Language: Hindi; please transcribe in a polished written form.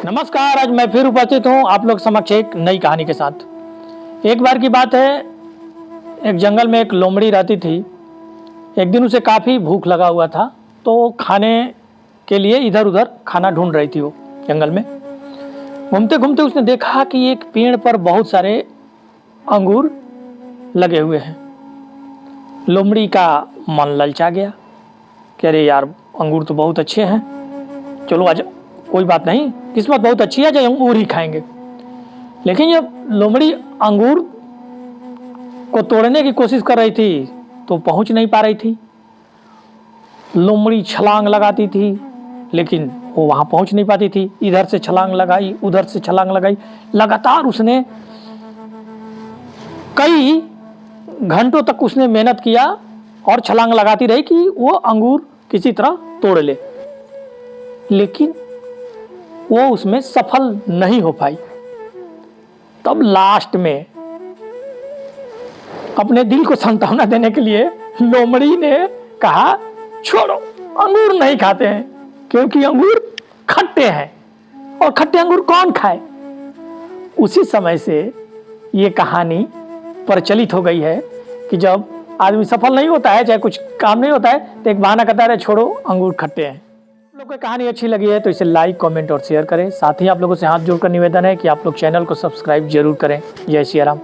नमस्कार, आज मैं फिर उपस्थित हूँ आप लोग समक्ष एक नई कहानी के साथ। एक बार की बात है, एक जंगल में एक लोमड़ी रहती थी। एक दिन उसे काफ़ी भूख लगा हुआ था, तो खाने के लिए इधर उधर खाना ढूंढ रही थी। वो जंगल में घूमते घूमते उसने देखा कि एक पेड़ पर बहुत सारे अंगूर लगे हुए हैं। लोमड़ी का मन ललचा गया कि अरे यार, अंगूर तो बहुत अच्छे हैं, चलो आज कोई बात नहीं, किस्मत बहुत अच्छी है, जो अंगूर ही खाएंगे। लेकिन जब लोमड़ी अंगूर को तोड़ने की कोशिश कर रही थी तो पहुंच नहीं पा रही थी। लोमड़ी छलांग लगाती थी लेकिन वो वहां पहुंच नहीं पाती थी। इधर से छलांग लगाई, उधर से छलांग लगाई, लगातार उसने कई घंटों तक उसने मेहनत किया और छलांग लगाती रही कि वो अंगूर किसी तरह तोड़ ले, लेकिन वो उसमें सफल नहीं हो पाई। तब लास्ट में अपने दिल को सांत्वना देने के लिए लोमड़ी ने कहा, छोड़ो, अंगूर नहीं खाते हैं क्योंकि अंगूर खट्टे हैं और खट्टे अंगूर कौन खाए। उसी समय से ये कहानी प्रचलित हो गई है कि जब आदमी सफल नहीं होता है, चाहे कुछ काम नहीं होता है, तो एक बहाना कहता है, छोड़ो, अंगूर खट्टे हैं। आप लोग को कहानी अच्छी लगी है तो इसे लाइक, कमेंट और शेयर करें। साथ ही आप लोगों से हाथ जोड़कर निवेदन है कि आप लोग चैनल को सब्सक्राइब जरूर करें। जय सिया राम।